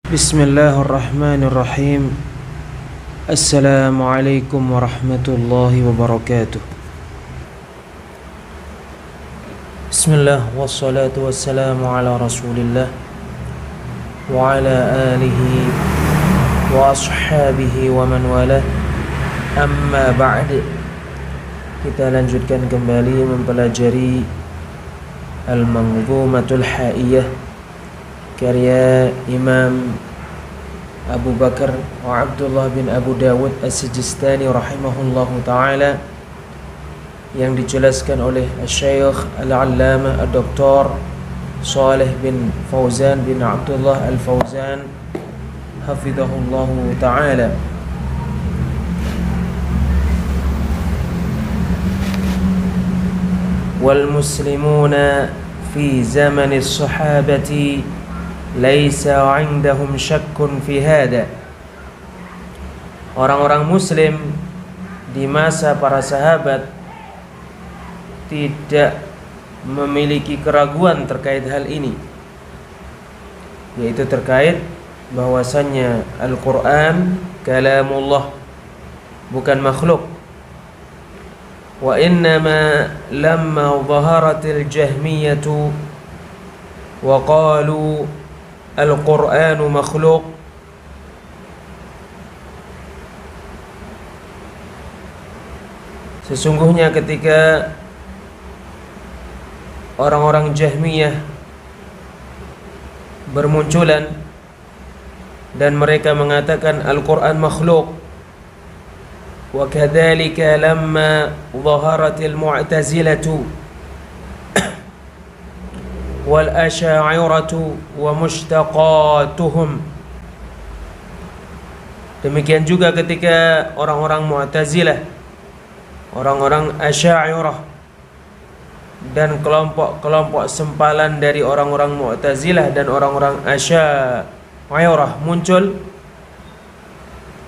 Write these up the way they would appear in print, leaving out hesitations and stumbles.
Bismillahirrahmanirrahim. Assalamualaikum warahmatullahi wabarakatuh. Bismillah wassalatu wassalamu ala rasulillah wa ala alihi wa ashabihi wa man walah. Amma ba'd. Kita lanjutkan kembali mempelajari Al-Manzumatul Haiyah karya Imam Abu Bakar wa Abdullah bin Abu Dawud As-Sijistani rahimahullahu ta'ala, yang dijelaskan oleh Syekh Al-Allamah Ad-Doktor Saleh bin Fauzan bin Abdullah Al-Fauzan hafizahullahu ta'ala. Wal muslimuna fi zamani sahabati laisa 'indahum syakkun fi hada. Orang-orang muslim di masa para sahabat tidak memiliki keraguan terkait hal ini, yaitu terkait bahwasannya Al-Qur'an kalamullah, bukan makhluk. Wa innama lamma dhaharatil jahmiyatu wa qalu Al-Qur'anu makhluk, sesungguhnya ketika orang-orang Jahmiyah bermunculan dan mereka mengatakan Al-Qur'an makhluk, wa kadzalika lamma dhaharatil mu'tazilatu wal asy'ariyatu wa mushtaqatuhum. Demikian juga ketika orang-orang Mu'tazilah, orang-orang Asy'ariyah, dan kelompok-kelompok sempalan dari orang-orang Mu'tazilah dan orang-orang Asy'ariyah muncul,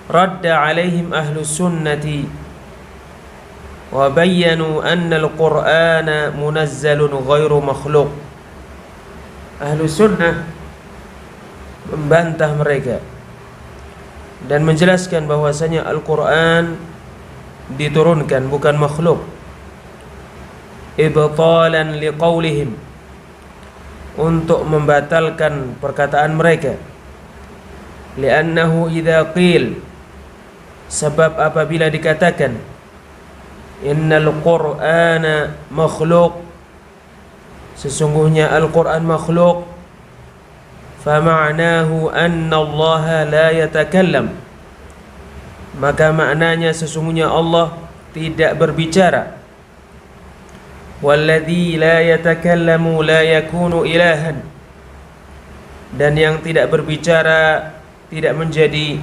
radda alaihim ahlus sunnati wa bayyanu anna al-Qur'ana munazzalun ghairu makhluq. Ahlu sunnah membantah mereka dan menjelaskan bahwasanya Al-Quran diturunkan, bukan makhluk, ibtalan liqaulihim, untuk membatalkan perkataan mereka. Li'annahu idza qil, sebab apabila dikatakan innal Qur'ana makhluk, sesungguhnya Al-Quran makhluk, fama'nahu anna Allah la yatakallam, maka maknanya sesungguhnya Allah tidak berbicara. Walladzi la yatakallamu la yakunu ilahan, dan yang tidak berbicara tidak menjadi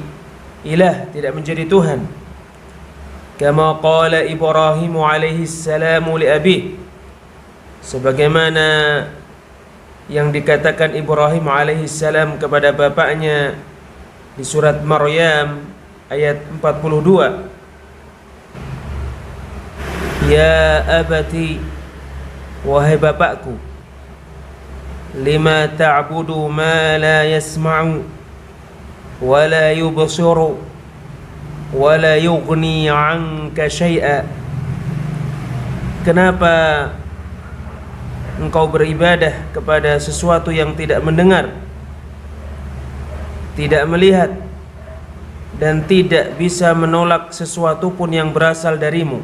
ilah, tidak menjadi Tuhan. Kama qala Ibrahim alaihi salamu li abih, sebagaimana yang dikatakan Ibrahim alaihissalam kepada bapaknya di surat Maryam ayat 42. Ya abati, wahai bapakku, lima ta'budu ma la yasma'u wa la yubsiru wa la yughni 'anka syai'a. Kenapa engkau beribadah kepada sesuatu yang tidak mendengar, tidak melihat, dan tidak bisa menolak sesuatu pun yang berasal darimu?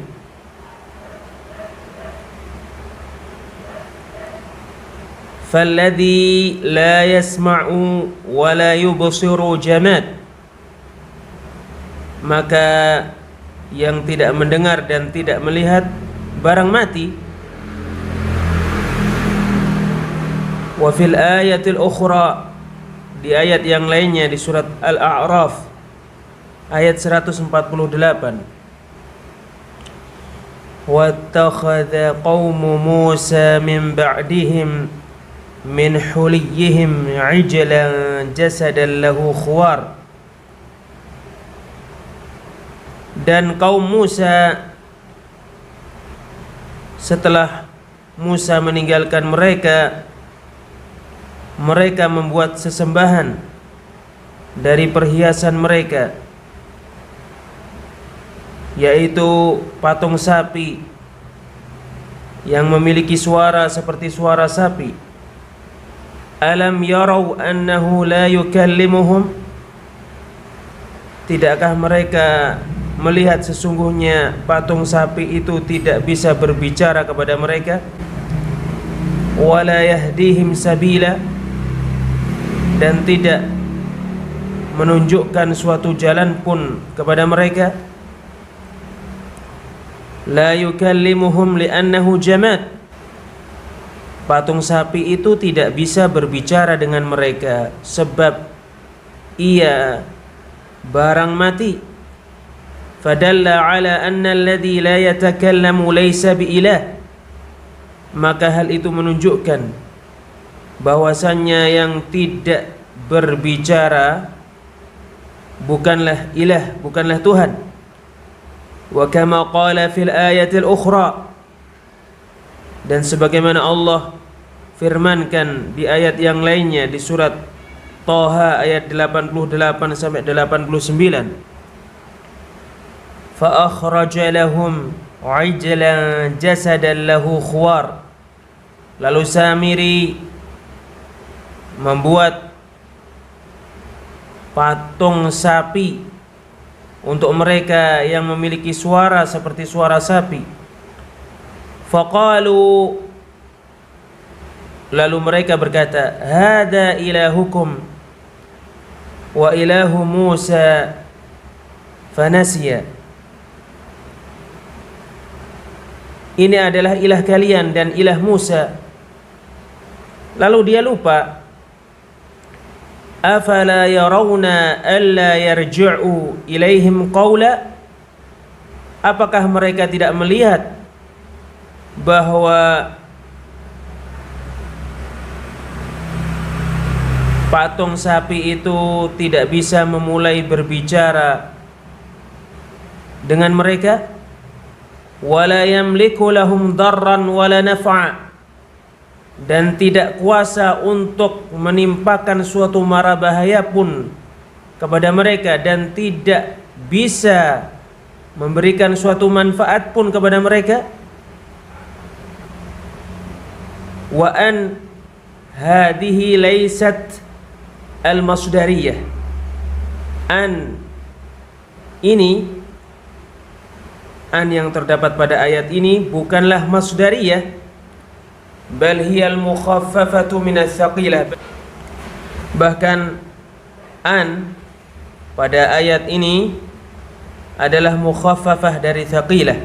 Falladhi la yasma'u wa la yubsiru jamad, maka yang tidak mendengar dan tidak melihat barang mati. Wa fil ayatil ukhra, di ayat yang lainnya di surat Al-A'raf ayat 148, wattakhadha qaumu Musa min ba'dihim min huliyihim ijlan jasadan lahu khuwar, dan kaum Musa setelah Musa meninggalkan mereka membuat sesembahan dari perhiasan mereka, yaitu patung sapi yang memiliki suara seperti suara sapi. Alam yarau annahu la yukallimuhum, tidakkah mereka melihat sesungguhnya patung sapi itu tidak bisa berbicara kepada mereka? Wala yahdihim sabila, dan tidak menunjukkan suatu jalan pun kepada mereka. La yukallimuhum li'annahu jamad, patung sapi itu tidak bisa berbicara dengan mereka sebab ia barang mati. Fadalla ala anna alladhi la yatakallamu laysa biilah, maka hal itu menunjukkan bahwasannya yang tidak berbicara bukanlah ilah, bukanlah Tuhan. Wa kama qala fil ayatil ukhra, dan sebagaimana Allah firmankan di ayat yang lainnya di surat Thaha ayat 88 sampai 89, fa akhraja lahum ajlan jasadan lahu khuwar, lalu Samiri membuat patung sapi untuk mereka yang memiliki suara seperti suara sapi. Faqalu, lalu mereka berkata, hada ilahukum wa ilahu Musa fanasiya, ini adalah ilah kalian dan ilah Musa, lalu dia lupa. Afala yarawna alla yarji'u ilaihim qawla, apakah mereka tidak melihat bahwa patung sapi itu tidak bisa memulai berbicara dengan mereka? Wala yamliku lahum darran wala naf'a, dan tidak kuasa untuk menimpakan suatu mara bahaya pun kepada mereka, dan tidak bisa memberikan suatu manfaat pun kepada mereka. Wa an hadhihi laysat al-masdariyah, an ini, an yang terdapat pada ayat ini bukanlah masdariyah, bal hiyal mukhaffafatu minas tsaqilah, bahkan an pada ayat ini adalah mukhaffafah dari tsaqilah.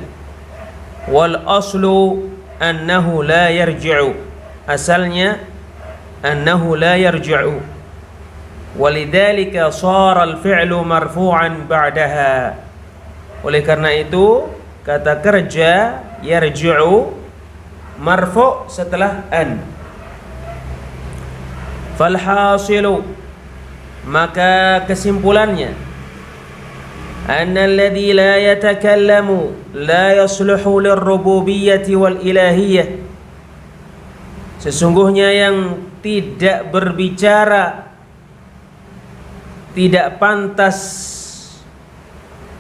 Wal aslu annahu la yarji'u, asalnya annahu la yarji'u, walidzalika shara al-fi'lu marfu'an ba'daha, oleh karena itu kata kerja yarji'u marfu' setelah an. Falhasilu, maka kesimpulannya, annalladzi la yatakallamu la yasluhu lirrububiyyati wal ilahiyyah, sesungguhnya yang tidak berbicara tidak pantas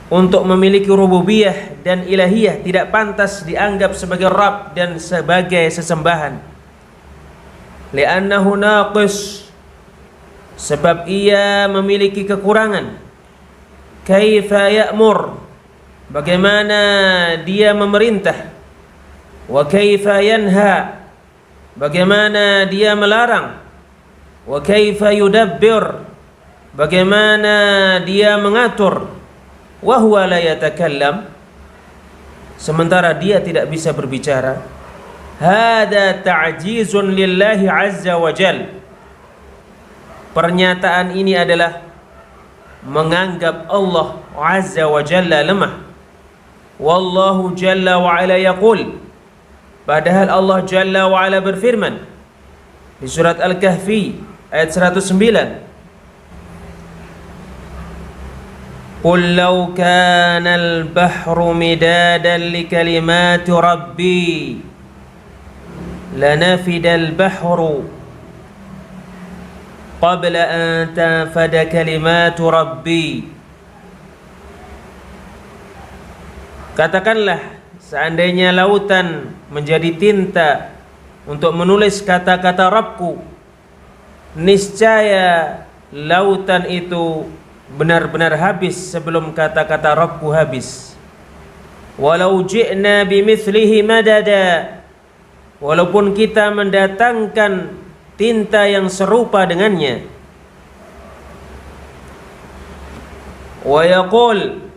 untuk memiliki rububiyah dan ilahiyah, tidak pantas dianggap sebagai Rabb dan sebagai sesembahan. Li'annahu naqis, sebab ia memiliki kekurangan. Kaifa ya'mur, bagaimana dia memerintah. Wa kaifa yanha, bagaimana dia melarang. Wa kaifa yudabbir, bagaimana dia mengatur. Wa huwa la yatakallam, sementara dia tidak bisa berbicara. Hada ta'jizun lillahi azza wa jal, pernyataan ini adalah menganggap Allah azza wa jalla lemah. Wallahu jalla wa ala yaqul, padahal Allah jalla wa ala berfirman di surat Al-Kahfi ayat 109, Qul law kana al-bahru midadan li kalimati rabbi lanafida al-bahru qabla an tanfada kalimatu rabbi. Katakanlah, seandainya lautan menjadi tinta untuk menulis kata-kata Rabbku, niscaya lautan itu benar-benar habis sebelum kata-kata Rabbku habis. Walau ji'na bimithlihi madada, walaupun kita mendatangkan tinta yang serupa dengannya. Wa yaqul,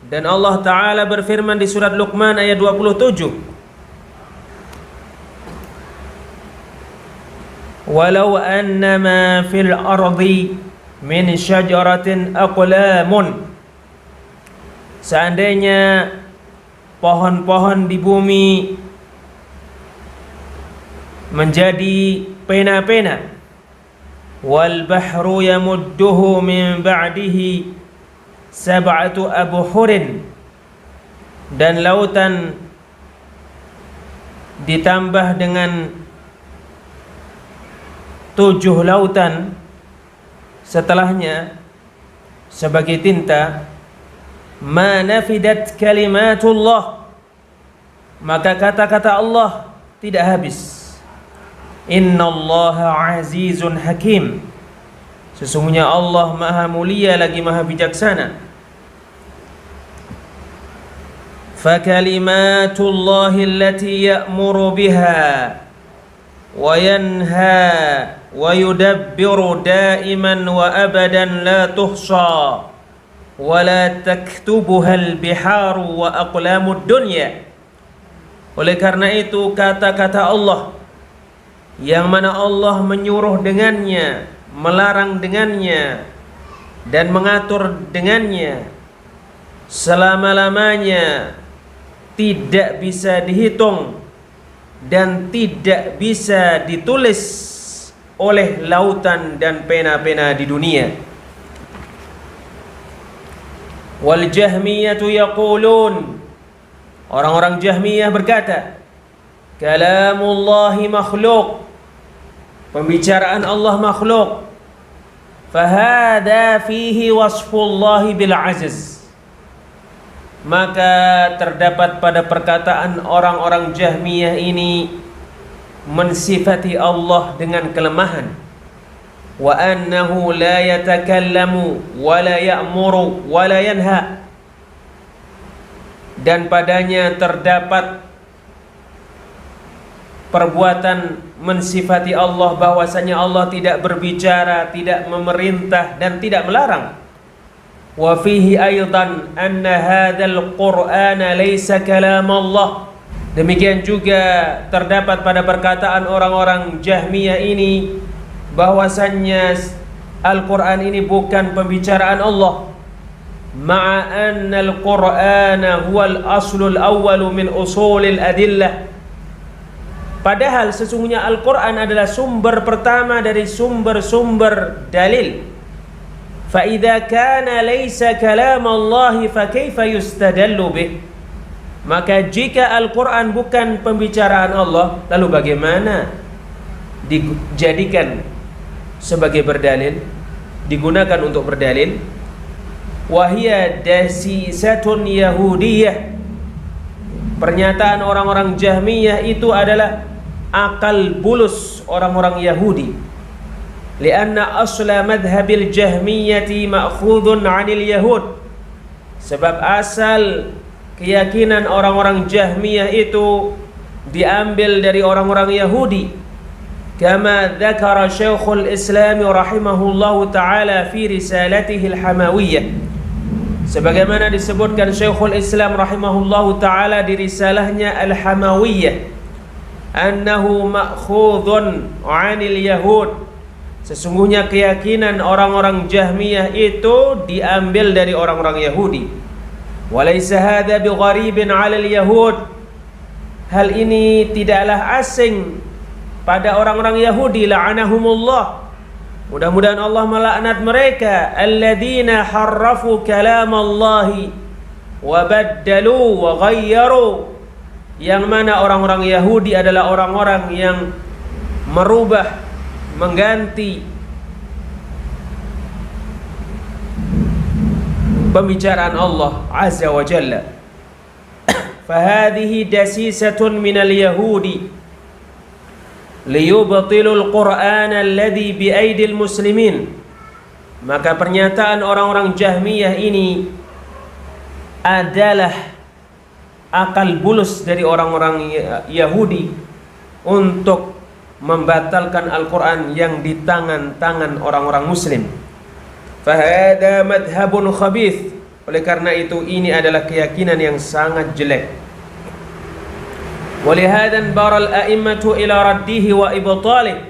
dan Allah Ta'ala berfirman di surat Luqman ayat 27, walau annama fil ardi min syajaratin aqlamun, seandainya pohon-pohon di bumi menjadi pena-pena, wal bahru yamudduhu min ba'dihi sab'atu abhurin, dan lautan ditambah dengan 7 lautan setelahnya sebagai tinta, ma nafidat kalimatullah, maka kata-kata Allah tidak habis. Innallaha azizun hakim, sesungguhnya Allah maha mulia lagi maha bijaksana. Fakalimatullahi allati ya'muru biha wa yanha wa yudabbiru daiman wa abadan la tuhsa wa la taktubuha al-biharu wa aqlamud dunya. Oleh karena itu, kata-kata Allah yang mana Allah menyuruh dengannya, melarang dengannya, dan mengatur dengannya, selama-lamanya tidak bisa dihitung dan tidak bisa ditulis oleh lautan dan pena-pena di dunia. Wal Jahmiyatu yaqulun, orang-orang Jahmiyah berkata, kalamullahi makhluk, pembicaraan Allah makhluk. Fahada fihi wasfullahi bil aziz, maka terdapat pada perkataan orang-orang Jahmiyah ini mensifati Allah dengan kelemahan. Wa annahu la yatakallamu wa la ya'muru wa la yanha, dan padanya terdapat perbuatan mensifati Allah bahwasanya Allah tidak berbicara, tidak memerintah, dan tidak melarang. Wa fihi aidan anna hadzal qur'ana laysa kalam Allah, demikian juga terdapat pada perkataan orang-orang Jahmiyah ini bahwasanya Al-Qur'an ini bukan pembicaraan Allah. Ma'a anna al-Qur'ana huwal aslul awwalu min usulil adillah, padahal sesungguhnya Al-Quran adalah sumber pertama dari sumber-sumber dalil. فَإِذَا كَانَ لَيْسَ كَلَامَ اللَّهِ فَكَيْفَ يُسْتَدَلُّ بِهِ, maka jika Al-Quran bukan pembicaraan Allah, lalu bagaimana dijadikan sebagai berdalil, digunakan untuk berdalil? وَهِيَ دَسِيسَةٌ يَهُودِيَّةٌ, pernyataan orang-orang Jahmiyah itu adalah akal bulus orang-orang Yahudi. Lianna asla madhabil Jahmiyati ma'khudun 'anil Yahud, sebab asal keyakinan orang-orang Jahmiyah itu diambil dari orang-orang Yahudi. Kama dzakara Syekhul Islam rahimahullahu taala fi risalatihi al-Hamawiyah, sebagaimana disebutkan Syekhul Islam rahimahullahu taala di risalahnya Al-Hamawiyah, annahu ma'khudun 'anil yahud, sesungguhnya keyakinan orang-orang Jahmiyah itu diambil dari orang-orang Yahudi. Walaysa hadza bigharibin 'alal yahud, hal ini tidaklah asing pada orang-orang Yahudi, la'anahumullah, mudah-mudahan Allah melaknat mereka, alladzina harrafu kalamallahi wa baddalu wa ghayyaru, yang mana orang-orang Yahudi adalah orang-orang yang merubah, mengganti pembicaraan Allah Azza wa Jalla. Fahadhihi dasisatun minal yahudi liyubtilul Qur'an alladhi biaidil muslimin. Maka pernyataan orang-orang Jahmiyah ini adalah akal bulus dari orang-orang Yahudi untuk membatalkan Al-Quran yang di tangan-tangan orang-orang Muslim. Fahada madhabun khabith. Oleh karena itu ini adalah keyakinan yang sangat jelek. Walihadan baral a'immatu ila raddihi wa ibtalih.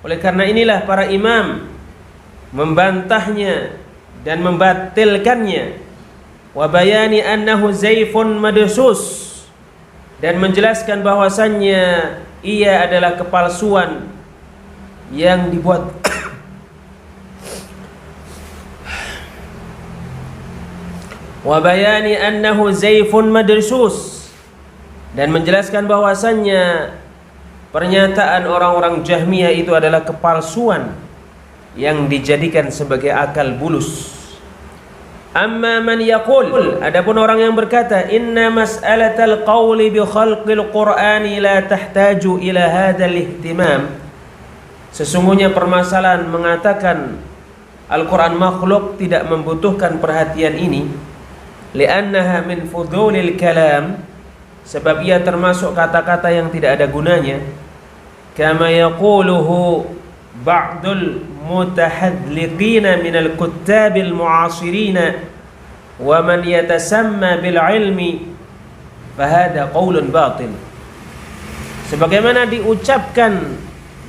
Oleh karena inilah para imam membantahnya dan membatilkannya. Wa bayani annahu zaifun madsus, dan menjelaskan bahwasannya ia adalah kepalsuan yang dibuat. Wa bayani annahu zaifun madsus, dan menjelaskan bahwasannya pernyataan orang-orang Jahmiyah itu adalah kepalsuan yang dijadikan sebagai akal bulus. Amma man yaqul, adapun orang yang berkata, inna mas'alatal qawli bi khalqil Qur'ani la tahtaju ila hadzal ihtimam. Sesungguhnya permasalahan mengatakan Al-Quran makhluk tidak membutuhkan perhatian ini. Li'annaha min fudulil kalam, sebab ia termasuk kata-kata yang tidak ada gunanya. Kama yaquluhu ba'dul mutahadliqina minal kuttabil mu'asirina wa man yatasamma bil ilmi fahada qaulun batil. Sebagaimana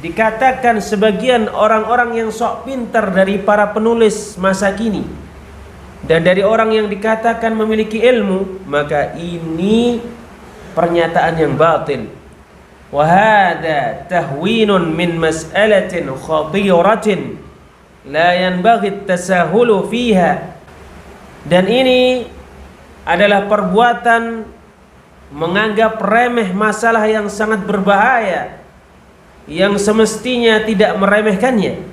dikatakan sebagian orang-orang yang sok pintar dari para penulis masa kini dan dari orang yang dikatakan memiliki ilmu, maka ini pernyataan yang batil. Wa hadha tahwinun min mas'alatin khatiratin la yanbaghi at-tasahulu fiha. Dan ini adalah perbuatan menganggap remeh masalah yang sangat berbahaya yang semestinya tidak meremehkannya.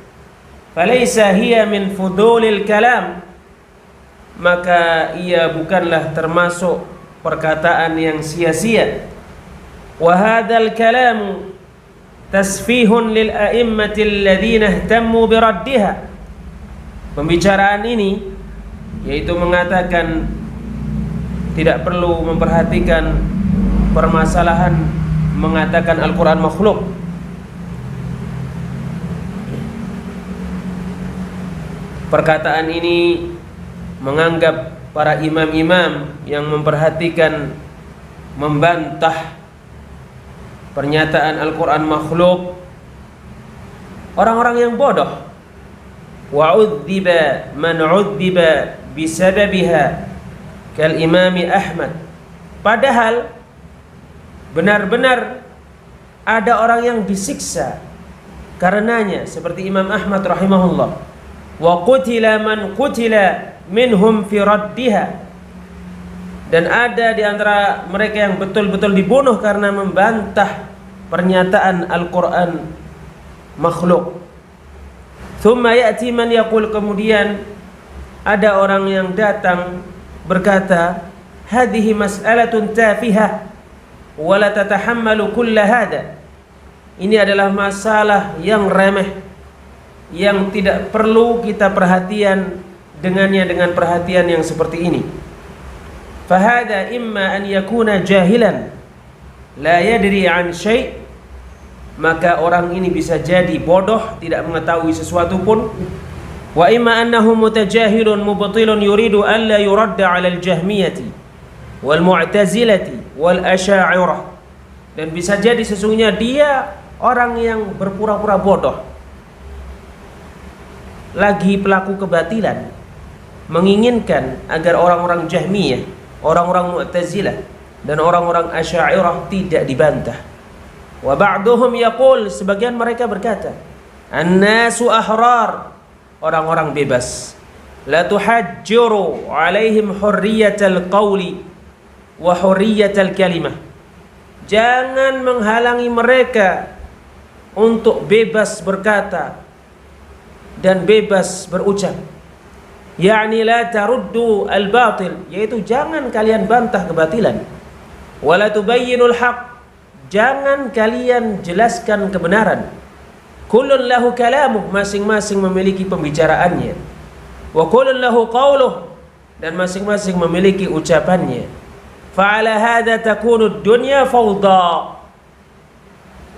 Falaysa hiya min fudulil kalam, maka ia bukanlah termasuk perkataan yang sia-sia. Wa hadzal kalam tasfihun lil a'immati alladhina ihtammu bi raddiha. Pembicaraan ini yaitu mengatakan tidak perlu memperhatikan permasalahan mengatakan Al-Quran makhluk. Perkataan ini menganggap para imam-imam yang memperhatikan membantah pernyataan Al-Quran makhluk orang-orang yang bodoh. Wa udziba man udziba bisababiha kal imami Ahmad. Padahal benar-benar ada orang yang disiksa karenanya seperti Imam Ahmad rahimahullah. Wa qutila man qutila minhum fi raddiha. Dan ada di antara mereka yang betul-betul dibunuh karena membantah pernyataan Al-Quran makhluk. Thumma ya'ti man yaqul, kemudian ada orang yang datang berkata, hadhihi mas'alatun tafihah wa la tatahammalu kulla hada. Ini adalah masalah yang remeh yang tidak perlu kita perhatian dengannya dengan perhatian yang seperti ini. Fahada imma an yakuna jahilan la yadri an syai', maka orang ini bisa jadi bodoh, tidak mengetahui sesuatu pun. Wa imma annahu mutajahilun mubtilun yuridu an la yuradda 'ala al-jahmiyati wal mu'tazilati wal asy'ariyah. Dan bisa jadi sesungguhnya dia orang yang berpura-pura bodoh, lagi pelaku kebatilan, menginginkan agar orang-orang Jahmiyah, orang-orang Mu'tazilah dan orang-orang Asy'ariyah tidak dibantah. Wa ba'duhum yaqul, sebagian mereka berkata, an-nasu ahrar, orang-orang bebas. La tuhajjiru 'alaihim hurriyatal qawli wa hurriyatal kalimah. Jangan menghalangi mereka untuk bebas berkata dan bebas berucap. yakni la taruddu al-batil, yaitu jangan kalian bantah kebatilan. Wala tubayyinul haq, jangan kalian jelaskan kebenaran. Kullun lahu kalamuh, masing-masing memiliki pembicaraannya. Wa kullun lahu qawluh, dan masing-masing memiliki ucapannya. Fa'ala hadha takunu dunya fawda,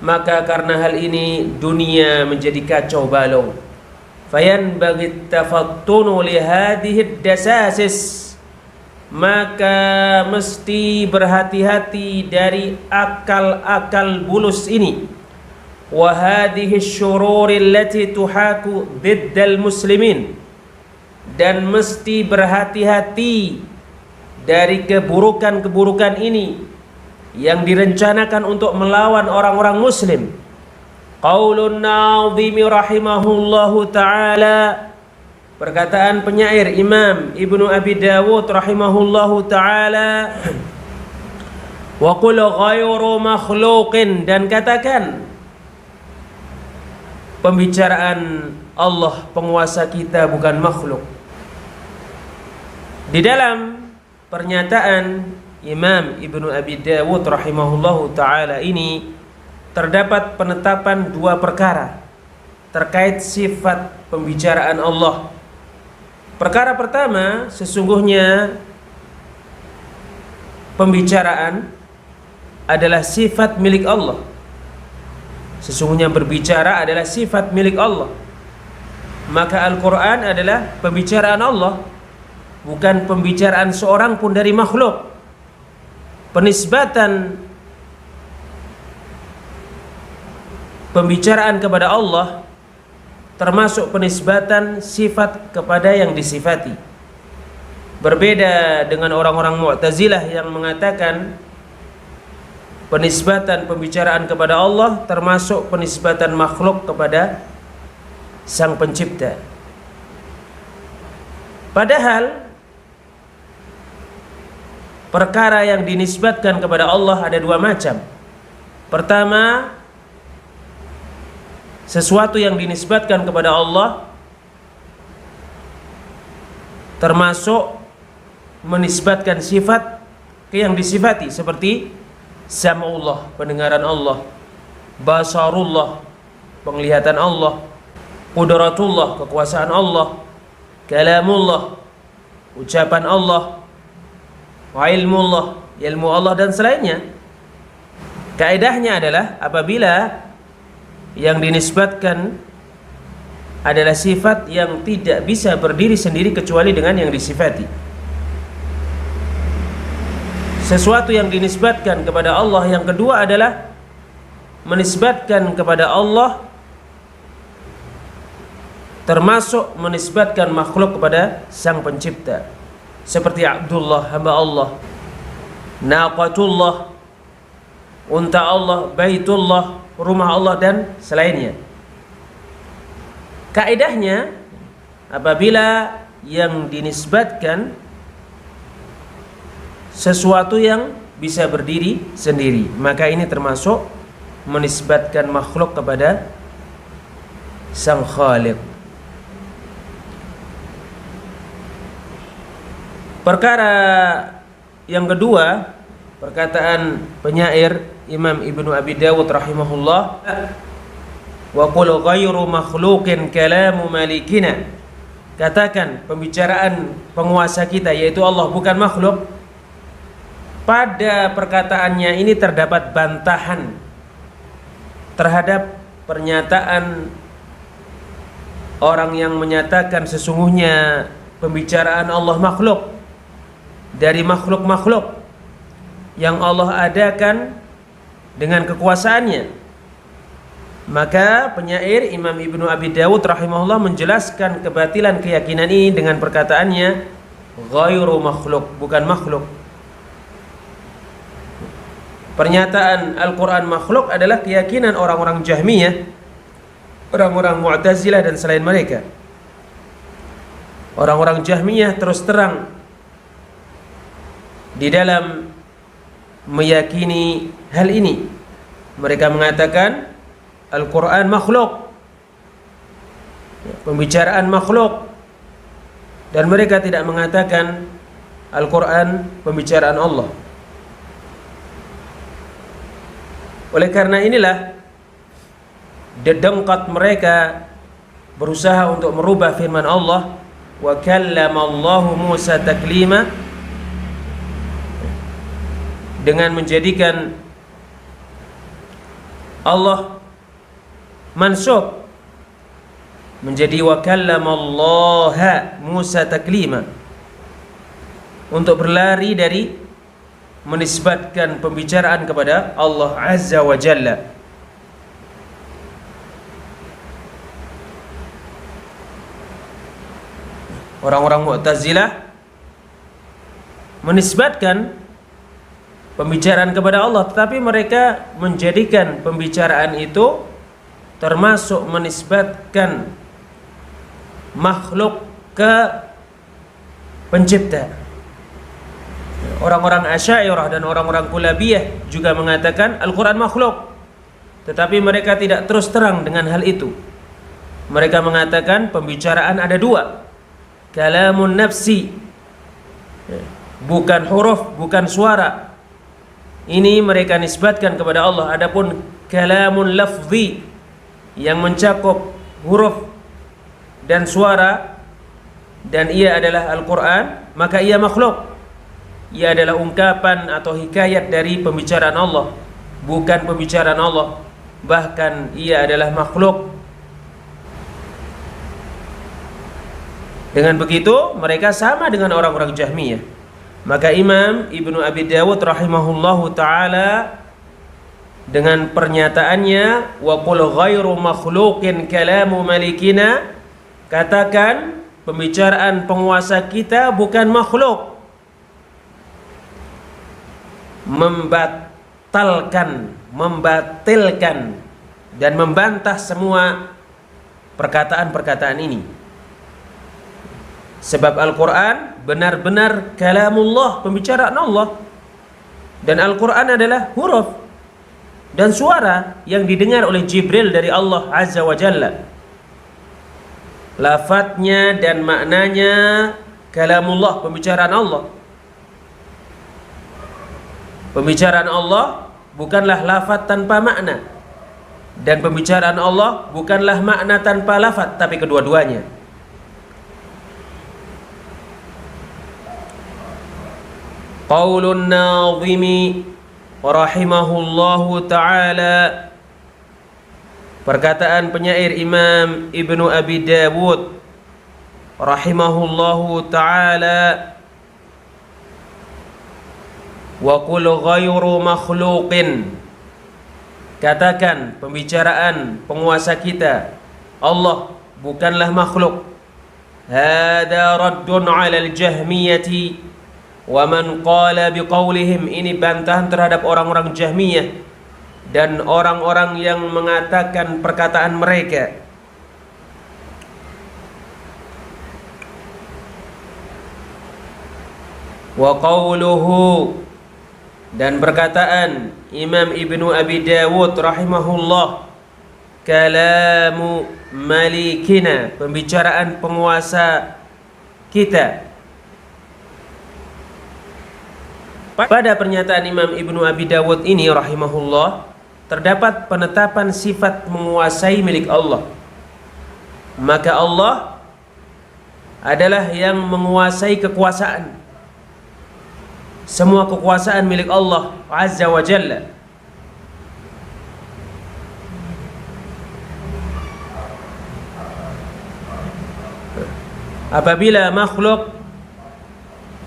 maka karena hal ini dunia menjadi kacau balau. Fayanbaghi tafattunu li hadhihi dasasis, maka mesti berhati-hati dari akal-akal bulus ini. Wa hadhihi syururi allati tuhaku diddal muslimin, dan mesti berhati-hati dari keburukan-keburukan ini yang direncanakan untuk melawan orang-orang muslim. Qaulun Nadhimi rahimahullahu ta'ala, perkataan penyair Imam Ibnu Abi Dawud rahimahullahu ta'ala, wa qul ghairu makhluqin, dan katakan pembicaraan Allah penguasa kita bukan makhluk. Di dalam pernyataan Imam Ibnu Abi Dawud rahimahullahu ta'ala ini terdapat penetapan dua perkara terkait sifat pembicaraan Allah. Perkara pertama, sesungguhnya pembicaraan adalah sifat milik Allah. Sesungguhnya berbicara adalah sifat milik Allah. Maka Al-Quran adalah pembicaraan Allah, bukan pembicaraan seorang pun dari makhluk. Penisbatan pembicaraan kepada Allah termasuk penisbatan sifat kepada yang disifati. Berbeda dengan orang-orang Mu'tazilah yang mengatakan penisbatan pembicaraan kepada Allah termasuk penisbatan makhluk kepada Sang Pencipta. Padahal perkara yang dinisbatkan kepada Allah ada dua macam. Pertama, sesuatu yang dinisbatkan kepada Allah termasuk menisbatkan sifat ke yang disifati, seperti sam'ullah, pendengaran Allah, basarullah, penglihatan Allah, qudratullah, kekuasaan Allah, kalamullah, ucapan Allah, wa ilmullah, ilmu Allah, dan selainnya. Kaedahnya adalah apabila yang dinisbatkan adalah sifat yang tidak bisa berdiri sendiri kecuali dengan yang disifati. Sesuatu yang dinisbatkan kepada Allah yang kedua adalah menisbatkan kepada Allah termasuk menisbatkan makhluk kepada Sang Pencipta, seperti Abdullah, hamba Allah, naqatullah, unta Allah, baitullah, rumah Allah, dan selainnya. Kaedahnya, apabila yang dinisbatkan sesuatu yang bisa berdiri sendiri, maka ini termasuk menisbatkan makhluk kepada Sang Khaliq. Perkara yang kedua, perkataan penyair Imam Ibnu Abi Dawud rahimahullah, wa qul ghairu makhluqin kalamu malikina, katakan pembicaraan penguasa kita yaitu Allah bukan makhluk. Pada perkataannya ini terdapat bantahan terhadap pernyataan orang yang menyatakan sesungguhnya pembicaraan Allah makhluk, dari makhluk-makhluk yang Allah adakan dengan kekuasaannya. Maka penyair Imam Ibnu Abi Dawud rahimahullah menjelaskan kebatilan keyakinan ini dengan perkataannya ghairu makhluk, bukan makhluk. Pernyataan Al-Quran makhluk adalah keyakinan orang-orang Jahmiyah, orang-orang Mu'tazilah, dan selain mereka. Orang-orang Jahmiyah terus terang di dalam meyakini hal ini. Mereka mengatakan Al-Quran makhluk, pembicaraan makhluk, Dan mereka tidak mengatakan Al-Quran pembicaraan Allah. Oleh karena inilah dedengkat mereka berusaha untuk merubah firman Allah, wa kallamallahu Musa taklima, dengan menjadikan Allah mansub menjadi wa kallamallaha Musa taklima, untuk berlari dari menisbatkan pembicaraan kepada Allah Azza wa Jalla. Orang-orang Mu'tazilah menisbatkan pembicaraan kepada Allah, tetapi mereka menjadikan pembicaraan itu termasuk menisbatkan makhluk ke pencipta. Orang-orang Asy'ariyah dan orang-orang Kulabiyah juga mengatakan Al-Quran makhluk, tetapi mereka tidak terus terang dengan hal itu. Mereka mengatakan pembicaraan ada dua, kalamun nafsi, bukan huruf, bukan suara. Ini mereka nisbatkan kepada Allah. Adapun kalamun lafzi, yang mencakup huruf dan suara, dan ia adalah Al-Quran, maka ia makhluk. Ia adalah ungkapan atau hikayat dari pembicaraan Allah, bukan pembicaraan Allah. Bahkan ia adalah makhluk. Dengan begitu mereka sama dengan orang-orang Jahmiyah. Maka Imam Ibnu Abi Dawud rahimahullahu ta'ala dengan pernyataannya wa qul ghairu makhluqin kalamu malikina, katakan pembicaraan penguasa kita bukan makhluk, membatalkan dan membantah semua perkataan-perkataan ini. Sebab Al-Quran benar-benar kalamullah, pembicaraan Allah. Dan Al-Quran adalah huruf dan suara yang didengar oleh Jibril dari Allah Azza wa Jalla. Lafadznya dan maknanya kalamullah, pembicaraan Allah. Pembicaraan Allah bukanlah lafadz tanpa makna, dan pembicaraan Allah bukanlah makna tanpa lafadz, tapi kedua-duanya. Qaulun Nazimi rahimahullahu ta'ala, perkataan penyair Imam Ibnu Abi Dawud rahimahullahu ta'ala, wa qul ghairu makhluqin, katakan pembicaraan penguasa kita Allah bukanlah makhluk. Hada raddun 'ala al-jahmiyati wa man qala biqaulihim, ini bantahan terhadap orang-orang Jahmiyah dan orang-orang yang mengatakan perkataan mereka. Wa qauluhu, dan perkataan Imam Ibnu Abi Dawud rahimahullah, kalamu malikina, pembicaraan penguasa kita. Pada pernyataan Imam Ibnu Abi Dawud ini rahimahullah terdapat penetapan sifat menguasai milik Allah. Maka Allah adalah yang menguasai kekuasaan. Semua kekuasaan milik Allah Azza wa Jalla. Apabila makhluk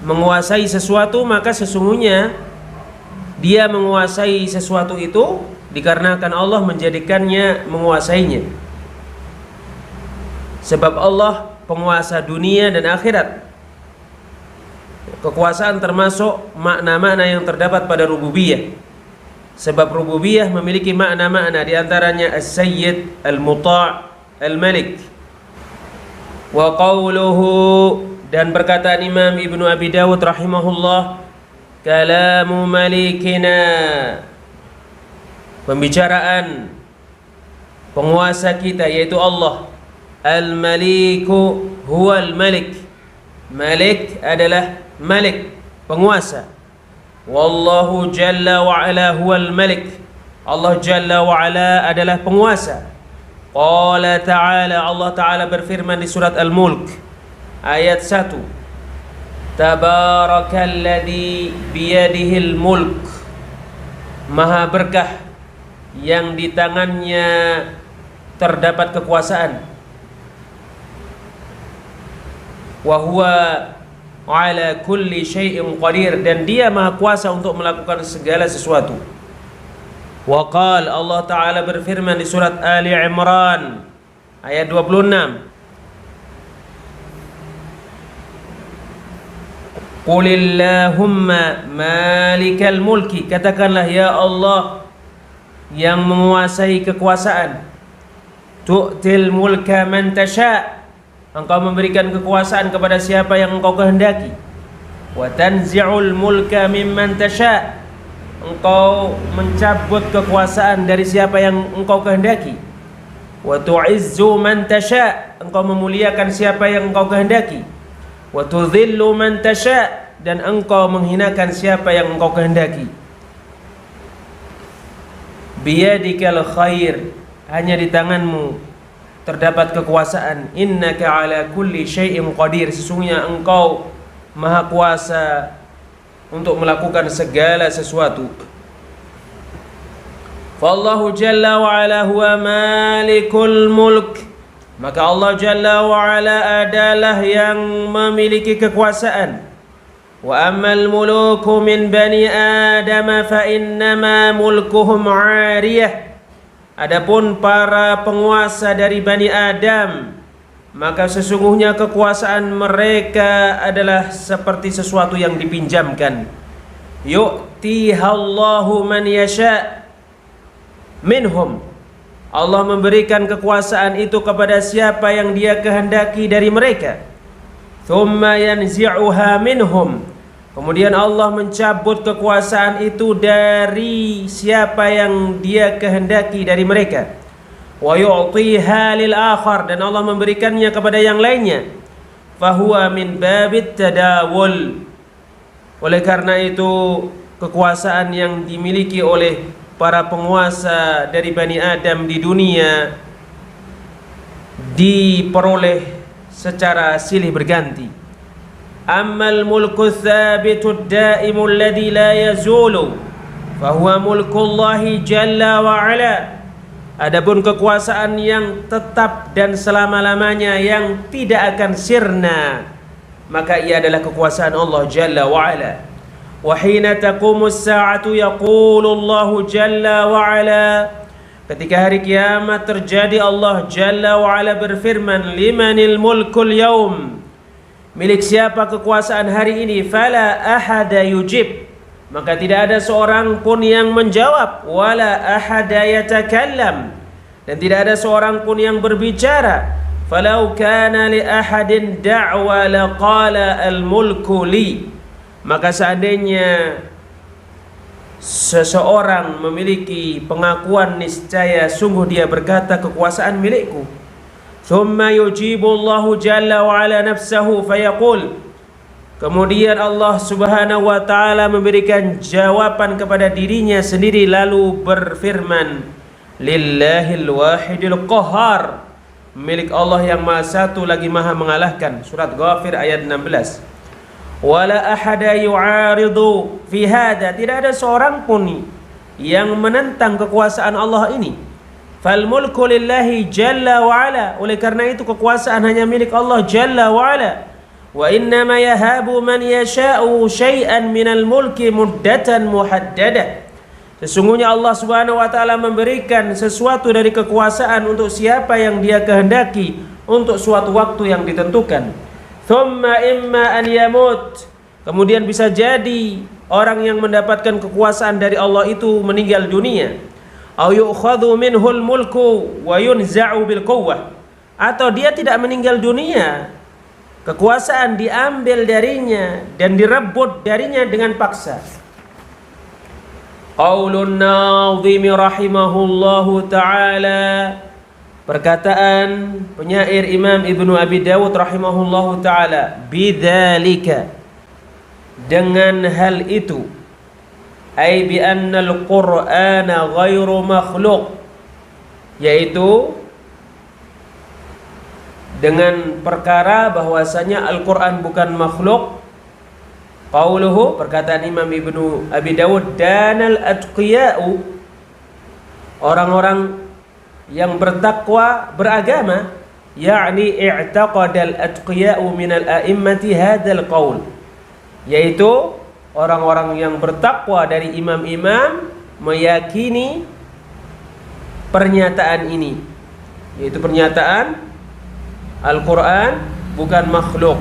menguasai sesuatu, maka sesungguhnya dia menguasai sesuatu itu dikarenakan Allah menjadikannya menguasainya. Sebab Allah penguasa dunia dan akhirat. Kekuasaan termasuk makna-makna yang terdapat pada rububiyah. Sebab rububiyah memiliki makna-makna, di antaranya as-sayyid, al-muta', al-malik. Wa qawluhu, dan perkataan Imam Ibnu Abi Dawud rahimahullah, kalamu malikina, pembicaraan penguasa kita yaitu Allah. Al-maliku huwal malik, Malik adalah Malik, penguasa. Wallahu jalla wa ala huwal malik. Allah jalla wa ala adalah penguasa. Qala ta'ala, Allah ta'ala berfirman di surat Al-Mulk ayat 1. Tabarakalladzi biyadihil mulk. Maha berkah yang di tangannya terdapat kekuasaan. Wa huwa ala kulli syai'in qadir, dan dia maha kuasa untuk melakukan segala sesuatu. Wa qala, Allah Ta'ala berfirman di surat Ali Imran ayat 26. Qulillahumma malikal mulki, katakanlah ya Allah yang menguasai kekuasaan. Tu'til mulka man tasha', engkau memberikan kekuasaan kepada siapa yang engkau kehendaki. Wa tanzi'ul mulka mimman tasha', engkau mencabut kekuasaan dari siapa yang engkau kehendaki. Wa tu'izzu man tasha', engkau memuliakan siapa yang engkau kehendaki. Wa tudhillu man tasha', dan engkau menghinakan siapa yang engkau kehendaki. Biyadikal khair, hanya di tanganmu terdapat kekuasaan. Innaka ala kulli syai'in qadir, sesungguhnya engkau maha kuasa untuk melakukan segala sesuatu. Fallahu jalla wa ala huwa malikul mulk, maka Allah jalla wa ala adalah yang memiliki kekuasaan. Wa ammal muluku min bani Adam fa innama mulkuhum 'ariyah. Adapun para penguasa dari Bani Adam, maka sesungguhnya kekuasaan mereka adalah seperti sesuatu yang dipinjamkan. Yu'tihallahu man yasha' minhum, Allah memberikan kekuasaan itu kepada siapa yang Dia kehendaki dari mereka. Thumma yanzi'uha minhum, kemudian Allah mencabut kekuasaan itu dari siapa yang Dia kehendaki dari mereka. Wa yu'tiha lil akhar, dan Allah memberikannya kepada yang lainnya. Fahuwa min babit tadawul, oleh karena itu kekuasaan yang dimiliki oleh para penguasa dari Bani Adam di dunia diperoleh secara silih berganti. Ammal mulku thabitu daimu alladhi la yazulu fahuwa mulkullahi jalla wa ala. Adapun kekuasaan yang tetap dan selama-lamanya yang tidak akan sirna, maka ia adalah kekuasaan Allah jalla wa ala. Wa hina taqumus sa'atu yaqulu Allahu jalla wa ala, ketika hari kiamat terjadi, Allah jalla wa ala berfirman, limanil mulkul yaum, milik siapa kekuasaan hari ini? Fala ahada yujib, maka tidak ada seorang pun yang menjawab. Wala ahada yatakallam, dan tidak ada seorang pun yang berbicara. Falau kana li ahadin da'wa laqala al mulku li, maka seandainya seseorang memiliki pengakuan, niscaya sungguh dia berkata kekuasaan milikku. Thumma yujibu Allahu jalla wa ala nafsahu fayaqul, kemudian Allah subhanahu wa ta'ala memberikan jawaban kepada dirinya sendiri lalu berfirman, lillahil wahidil qahhar, milik Allah yang maha satu lagi maha mengalahkan. Surat Ghafir ayat 16. Wala ahada yu'aridu fi hada, tidak ada seorang pun yang menentang kekuasaan Allah ini. Fal mulku lillahi jalla wa ala, oleh karena itu kekuasaan hanya milik Allah jalla wa ala. Wa innama yahabu man yasha'u syai'an minal mulki muddatan muhaddadah, sesungguhnya Allah subhanahu wa ta'ala memberikan sesuatu dari kekuasaan untuk siapa yang Dia kehendaki untuk suatu waktu yang ditentukan. Thumma imma an yamut, kemudian bisa jadi orang yang mendapatkan kekuasaan dari Allah itu meninggal dunia. Au yu'khadhu minhul mulku wa yunza'u bil quwwah, atau dia tidak meninggal dunia, kekuasaan diambil darinya dan direbut darinya dengan paksa. Qaulun nadhimi rahimahullahu ta'ala, Perkataan penyair Imam Ibnu Abi Dawud rahimahullahu taala, bidzalika, dengan hal itu, ai bi annal qur'ana ghairu makhluq, yaitu dengan perkara bahwasanya Al-Qur'an bukan makhluk. Qauluhu, perkataan Imam Ibnu Abi Dawud, danal atqiya'u, orang-orang yang bertakwa beragama, yakni i'taqadal atqiya'u minal a'immati hadzal qaul, yaitu orang-orang yang bertakwa dari imam-imam meyakini pernyataan ini, yaitu pernyataan Al-Quran bukan makhluk.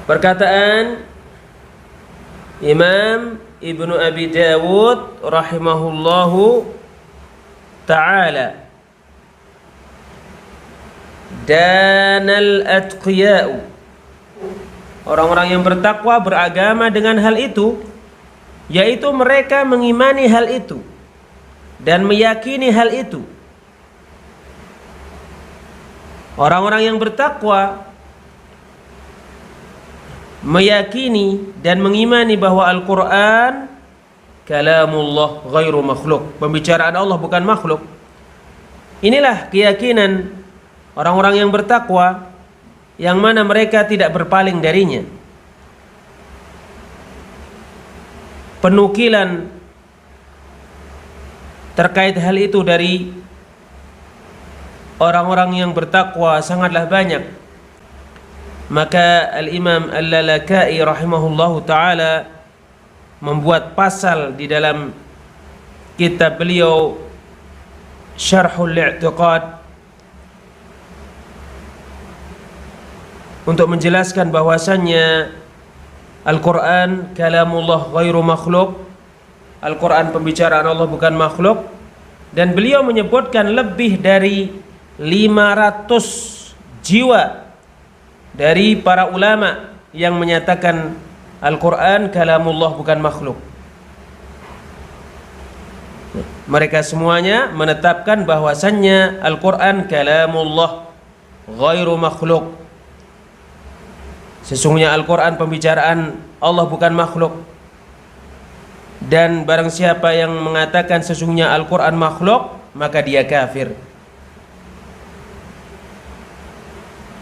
Perkataan Imam Ibnu Abi Dawud rahimahullahu ta'ala, danal atqiya'u, orang-orang yang bertakwa beragama dengan hal itu, yaitu mereka mengimani hal itu dan meyakini hal itu. Orang-orang yang bertakwa meyakini dan mengimani bahwa Al-Quran kalamullah ghairu makhluk, pembicaraan Allah bukan makhluk. Inilah keyakinan orang-orang yang bertakwa, yang mana mereka tidak berpaling darinya. Penukilan terkait hal itu dari orang-orang yang bertakwa sangatlah banyak. Maka Al-Imam Al-Lalaka'i rahimahullahu ta'ala membuat pasal di dalam kitab beliau Syarhul I'tiqad untuk menjelaskan bahwasannya Al-Quran kalamullah ghairu makhluk, Al-Quran pembicaraan Allah bukan makhluk. Dan beliau menyebutkan lebih dari 500 jiwa dari para ulama yang menyatakan Al-Quran kalamullah bukan makhluk. Mereka semuanya menetapkan bahwasannya Al-Quran kalamullah ghairu makhluk. Sesungguhnya Al-Quran pembicaraan Allah bukan makhluk. Dan barang siapa yang mengatakan sesungguhnya Al-Quran makhluk, maka dia kafir.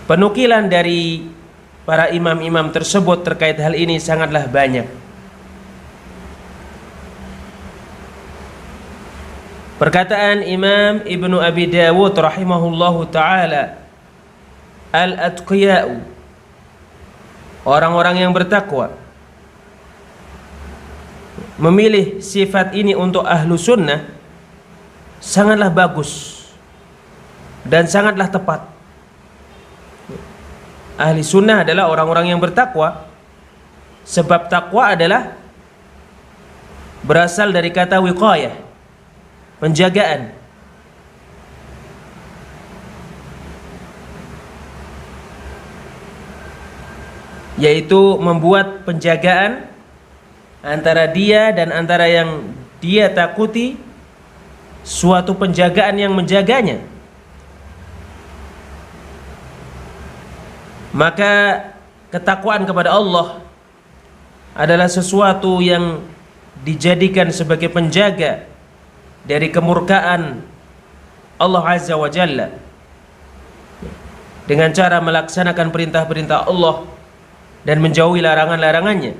Penukilan dari para imam-imam tersebut terkait hal ini sangatlah banyak. Perkataan Imam Ibnu Abi Dawud rahimahullahu ta'ala, al-atqiya'u, orang-orang yang bertakwa, memilih sifat ini untuk ahlu sunnah sangatlah bagus dan sangatlah tepat. Ahli sunnah adalah orang-orang yang bertakwa, sebab takwa adalah berasal dari kata wiqayah, penjagaan. Yaitu membuat penjagaan antara dia dan antara yang dia takuti, suatu penjagaan yang menjaganya. Maka ketakwaan kepada Allah adalah sesuatu yang dijadikan sebagai penjaga dari kemurkaan Allah Azza wa Jalla, dengan cara melaksanakan perintah-perintah Allah dan menjauhi larangan-larangannya.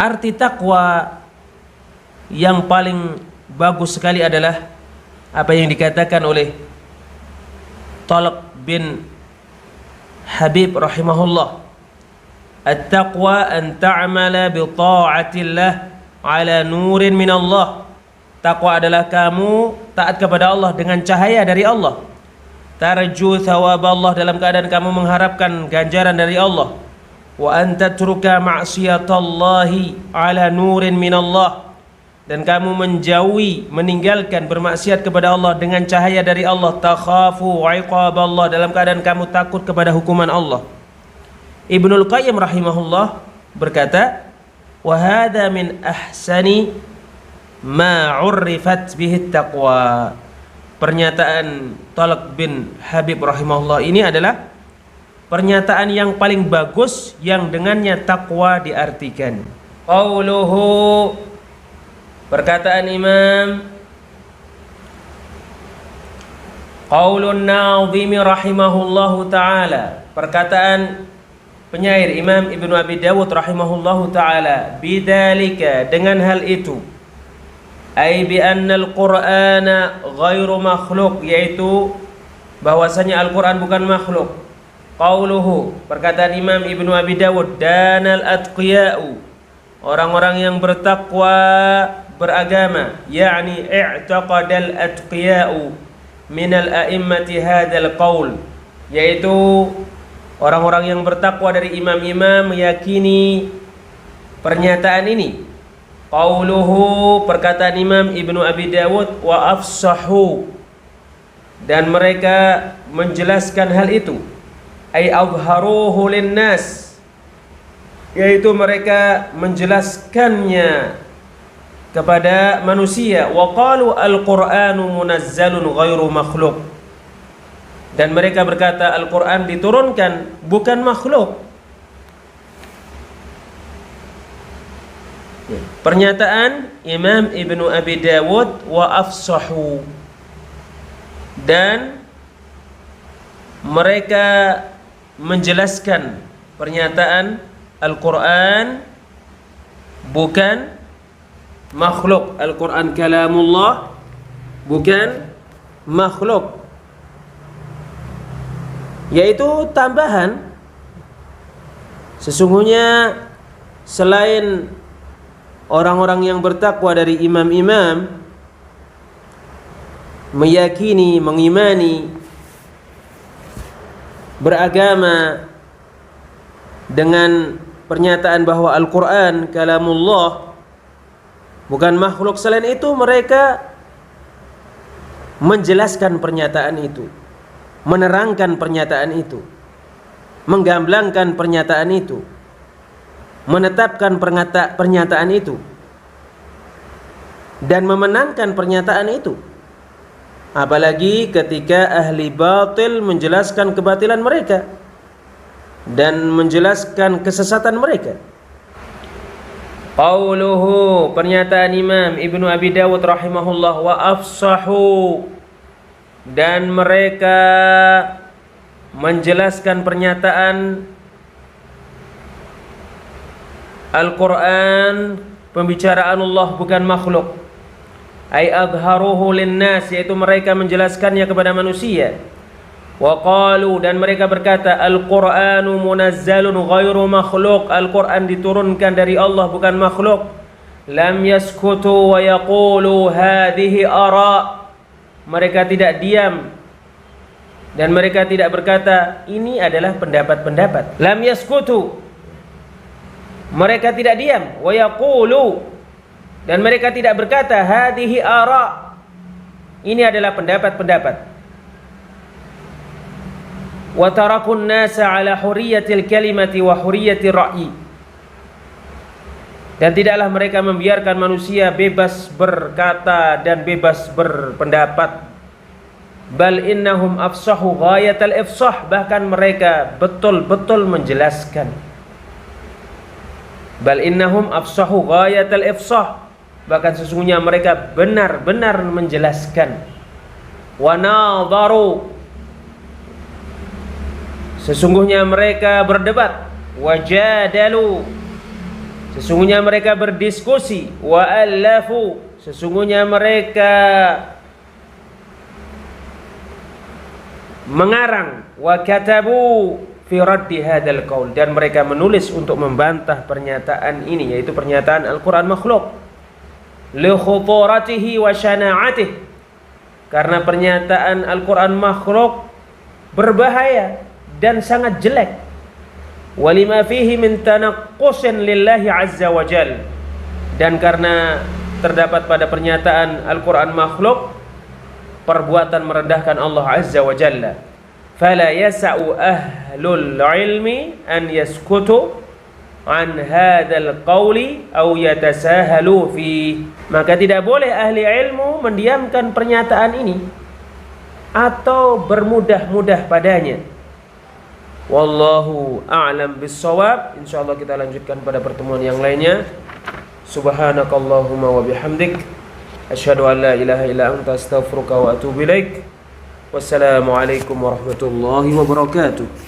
Arti takwa yang paling bagus sekali adalah apa yang dikatakan oleh Talq bin Habib rahimahullah, at-taqwa an ta'mala bi ta'atillah ala nurin min Allah. Takwa adalah kamu taat kepada Allah dengan cahaya dari Allah. Tarju thawab Allah, dalam keadaan kamu mengharapkan ganjaran dari Allah. Wa an tatruka ma'siyatallahi ala nurin min Allah, dan kamu menjauhi, meninggalkan bermaksiat kepada Allah dengan cahaya dari Allah. Takhafu iqab Allah, dalam keadaan kamu takut kepada hukuman Allah. Ibnul Qayyim rahimahullah berkata, wa hadha min ahsani ma 'urrifat bihi taqwa. Pernyataan Talq bin Habib rahimahullah ini adalah pernyataan yang paling bagus yang dengannya takwa diartikan. Qauluhu, perkataan Imam Qaulun Nazimi rahimahullahu ta'ala, perkataan penyair Imam Ibnu Abi Dawud rahimahullahu ta'ala, bidzalika, dengan hal itu, ay bi annal Qur'ana ghairu makhluk, yaitu bahwasanya Al-Qur'an bukan makhluk. Qauluhu, perkataan Imam Ibnu Abi Dawud, danal atqiya'u, orang-orang yang bertakwa beragama, yakni i'taqadal atqiya'u minal a'immati hadzal qaul, yaitu orang-orang yang bertakwa dari imam-imam meyakini pernyataan ini. Qauluhu, perkataan Imam Ibnu Abi Dawud, wa afsahu, dan mereka menjelaskan hal itu, ay azharuhu linnas, yaitu mereka menjelaskannya kepada manusia. Wa qalu al-Qur'anu munazzalun ghairu makhluk, dan mereka berkata Al-Qur'an diturunkan bukan makhluk. Pernyataan Imam Ibnu Abi Dawud, wa afsahu, dan mereka menjelaskan pernyataan Al-Qur'an bukan makhluk. Al-Quran kalamullah, bukan makhluk. Yaitu tambahan, sesungguhnya selain orang-orang yang bertakwa dari imam-imam meyakini, mengimani, beragama dengan pernyataan bahwa Al-Quran kalamullah bukan makhluk, selain itu mereka menjelaskan pernyataan itu, menerangkan pernyataan itu, menggamblangkan pernyataan itu, menetapkan pernyataan itu, dan memenangkan pernyataan itu. Apalagi ketika ahli batil menjelaskan kebatilan mereka dan menjelaskan kesesatan mereka. Qauluhu, pernyataan Imam Ibnu Abi Dawud rahimahullah, wa afsahu, dan mereka menjelaskan pernyataan Al-Quran, pembicaraan Allah bukan makhluk, ay adharuhu linnas, yaitu mereka menjelaskannya kepada manusia. Wa qalu, dan mereka berkata Al-Qur'anu munazzalun ghairu makhluk, Al-Qur'an diturunkan dari Allah bukan makhluk. Lam yaskutu wa yaqulu hadhihi ara, mereka tidak diam dan mereka tidak berkata ini adalah pendapat-pendapat. Lam yaskutu, mereka tidak diam, wa yaqulu, dan mereka tidak berkata hadhihi ara, ini adalah pendapat-pendapat. Wa tarakun nasa ala hurriyatil kalimati wa hurriyatir ra'yi, dan tidaklah mereka membiarkan manusia bebas berkata dan bebas berpendapat. Bal innahum afsahu ghayatal ifsah, bahkan mereka betul-betul menjelaskan. Bal innahum afsahu ghayatal ifsah, bahkan sesungguhnya mereka benar-benar menjelaskan. Wa nadharu, sesungguhnya mereka berdebat. Wajadalu, sesungguhnya mereka berdiskusi. Wa allafu, sesungguhnya mereka mengarang. Wa katabu fi raddi hadzal qaul, dan mereka menulis untuk membantah pernyataan ini, yaitu pernyataan Al-Qur'an makhluk. Li khuturatihi wa syana'atihi, karena pernyataan Al-Qur'an makhluk berbahaya dan sangat jelek. Walima fihi min tanaqqusin lillahi azza wa jal, dan karena terdapat pada pernyataan Al-Quran makhluk perbuatan merendahkan Allah azza wa jalla. Fala yasa'u ahlul ilmi an yaskutu an hadzal qawli aw yatasahalu fi. Maka tidak boleh ahli ilmu mendiamkan pernyataan ini atau bermudah-mudah padanya. Wallahu a'lam bissawab. Insyaallah kita lanjutkan pada pertemuan yang lainnya. Subhanakallahumma wa bihamdik asyhadu an la ilaha illa anta astaghfiruka wa atubu ilaik. Wassalamualaikum warahmatullahi wabarakatuh.